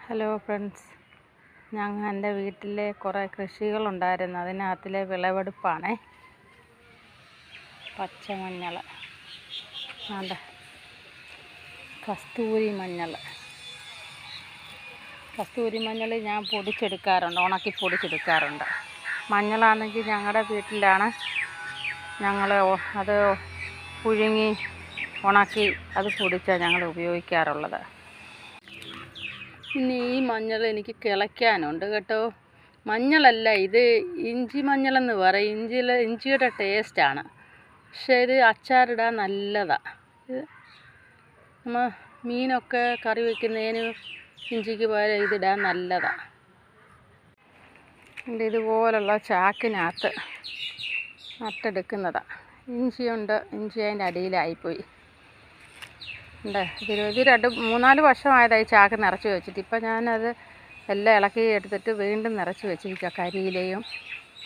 Hello friends, എൻ്റെ വീട്ടിലെ കുറേ കൃഷികളുണ്ടായിരുന്നു. അതിനകത്തിലെ വിളവെടുപ്പാണേ. പച്ചമഞ്ഞൾ, കസ്തൂരി മഞ്ഞൾ ഞാൻ പൊടിച്ചെടുക്കാറുണ്ട്, ഉണക്കി പൊടിച്ചെടുക്കാറുണ്ട്. മഞ്ഞളാണെങ്കിൽ ഞങ്ങളുടെ വീട്ടിലാണ് ഞങ്ങൾ അത് പുഴുങ്ങി ഉണക്കി അത് പൊടിച്ചാണ് ഞങ്ങൾ ഉപയോഗിക്കാറുള്ളത്. ഇനി ഈ മഞ്ഞൾ എനിക്ക് കിളയ്ക്കാനുണ്ട് കേട്ടോ. മഞ്ഞളല്ല, ഇത് ഇഞ്ചി മഞ്ഞളെന്ന് പറയും. ഇഞ്ചിയുടെ ടേസ്റ്റാണ്. പക്ഷേ ഇത് അച്ചാറിടാൻ നല്ലതാണ്. ഇത് നമ്മൾ മീനൊക്കെ കറി വയ്ക്കുന്നതിന് ഇഞ്ചിക്ക് പകരം ഇതിടാൻ നല്ലതാണ്. ഇതുപോലുള്ള ചാക്കിനകത്ത് നട്ടെടുക്കുന്നതാണ്. ഇഞ്ചിയുണ്ട്, ഇഞ്ചി അതിൻ്റെ അടിയിലായിപ്പോയി. ഇത് 2-3-4 വർഷമായതായി ചാക്ക് നിറച്ച് വെച്ചിട്ട്. ഇപ്പം ഞാനത് എല്ലാം ഇളക്കി എടുത്തിട്ട് വീണ്ടും നിറച്ച് വെച്ചിരിക്കുക. കരിയിലയും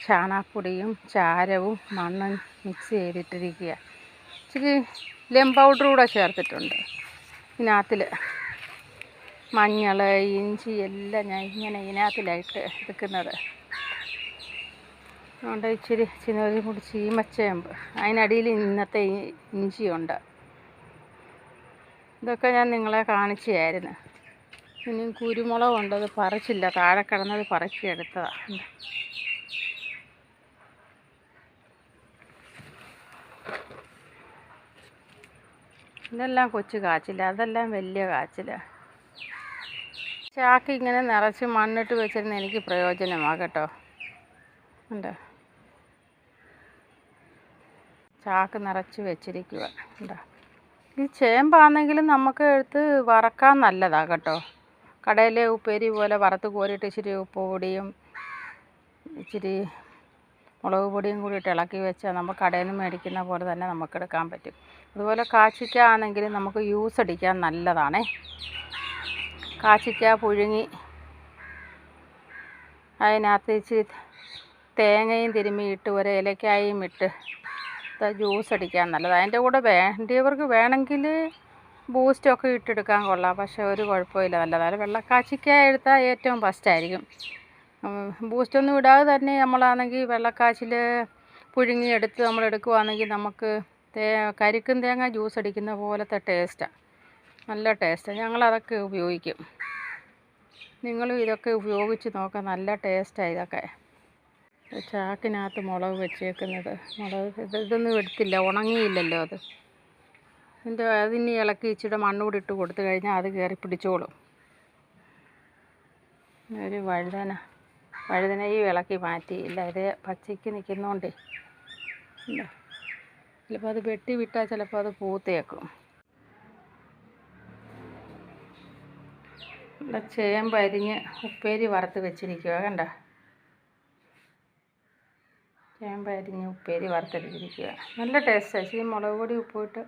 ചാണകപ്പൊടിയും ചാരവും മണ്ണും മിക്സ് ചെയ്തിട്ടിരിക്കുക. ഇച്ചിരി പൗഡർ കൂടെ ചേർത്തിട്ടുണ്ട് ഇതിനകത്തിൽ. മഞ്ഞൾ, ഇഞ്ചി എല്ലാം ഞാൻ ഇങ്ങനെ ഇതിനകത്തിലായിട്ട് എടുക്കുന്നത്. അതുകൊണ്ട് ഇച്ചിരി കൂടി ചീമച്ചേമ്പ്, അതിനടിയിൽ ഇന്നത്തെ ഇഞ്ചിയുണ്ട്. ഇതൊക്കെ ഞാൻ നിങ്ങളെ കാണിച്ചായിരുന്നു. ഇനിയും കുരുമുളകുണ്ട്, അത് പറിച്ചില്ല, താഴെ കിടന്നത് പറിച്ചെടുത്തതാണ്. ഇതെല്ലാം കൊച്ചു കാച്ചില്ല, അതെല്ലാം വലിയ കാച്ചില്ല. ചാക്ക് ഇങ്ങനെ നിറച്ച് മണ്ണിട്ട് വെച്ചിരുന്ന എനിക്ക് പ്രയോജനമാണ് കേട്ടോ. ഉണ്ട്, ചാക്ക് നിറച്ച് വെച്ചിരിക്കുക. ഉണ്ടോ? ഈ ചേമ്പാണെങ്കിലും നമുക്ക് എടുത്ത് വറക്കാൻ നല്ലതാണ് കേട്ടോ. കടയിലെ ഉപ്പേരി പോലെ വറുത്ത് കോരിയിട്ട് ഇച്ചിരി ഉപ്പ് പൊടിയും ഇച്ചിരി മുളക് പൊടിയും കൂടി ഇട്ട് ഇളക്കി വെച്ചാൽ നമുക്ക് കടയിൽ നിന്ന് മേടിക്കുന്ന പോലെ തന്നെ നമുക്ക് എടുക്കാൻ പറ്റും. അതുപോലെ കാച്ചിക്ക ആണെങ്കിലും നമുക്ക് ജ്യൂസ് അടിക്കാൻ നല്ലതാണേ. കാച്ചിക്ക പുഴുങ്ങി അതിനകത്ത് ഇച്ചിരി തേങ്ങയും തിരുമ്മിയിട്ട് ഒരു ഏലക്കായും ഇട്ട് ജ്യൂസ് അടിക്കാൻ നല്ലതാണ്. അതിൻ്റെ കൂടെ വേണ്ടിയവർക്ക് വേണമെങ്കിൽ ബൂസ്റ്റൊക്കെ ഇട്ടെടുക്കാൻ കൊള്ളാം. പക്ഷേ ഒരു കുഴപ്പമില്ല, നല്ലതാണ്. വെള്ളക്കാച്ചിക്ക എടുത്താൽ ഏറ്റവും ബെസ്റ്റായിരിക്കും. ബൂസ്റ്റൊന്നും ഇടാതെ തന്നെ നമ്മളാണെങ്കിൽ വെള്ളക്കാച്ചിൽ പുഴുങ്ങിയെടുത്ത് നമ്മൾ എടുക്കുകയാണെങ്കിൽ നമുക്ക് കരിക്കും തേങ്ങ ജ്യൂസ് അടിക്കുന്ന പോലത്തെ ടേസ്റ്റാണ്, നല്ല ടേസ്റ്റാണ്. ഞങ്ങളതൊക്കെ ഉപയോഗിക്കും. നിങ്ങളും ഇതൊക്കെ ഉപയോഗിച്ച് നോക്കാം, നല്ല ടേസ്റ്റാണ് ഇതൊക്കെ. ചാക്കിനകത്ത് മുളക് വെച്ചേക്കുന്നത്, ഇതൊന്നും എടുത്തില്ല, ഉണങ്ങിയില്ലല്ലോ അത്. അതിന് ഇളക്കി ഇച്ചിരി മണ്ണൂടി ഇട്ട് കൊടുത്തു കഴിഞ്ഞാൽ അത് കയറി പിടിച്ചോളും. ഒരു വഴുതനയും ഇളക്കി മാറ്റിയില്ല, ഇത് പച്ചയ്ക്ക് നിൽക്കുന്നതുകൊണ്ടേ. ചിലപ്പോൾ അത് വെട്ടി വിട്ടാൽ ചിലപ്പോൾ അത് പൂത്തേക്കും. ചേമ്പ് അരിഞ്ഞ് ഉപ്പേരി വറുത്ത് വെച്ചിരിക്കുക, കണ്ട. ചേമ്പ് അരിഞ്ഞ് ഉപ്പേരി വറുത്തെടുത്തിരിക്കുക, നല്ല ടേസ്റ്റാണ്. ഇച്ചിരി മുളക് പൊടി ഉപ്പിട്ട്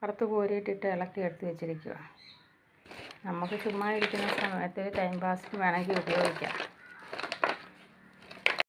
വറുത്ത് കോരിയിട്ടിട്ട് ഇളക്കി എടുത്ത് വെച്ചിരിക്കുക. നമുക്ക് ചുമ്മാ ഇരിക്കുന്ന സമയത്ത് ടൈം പാസിന് വേണമെങ്കിൽ ഉപയോഗിക്കാം.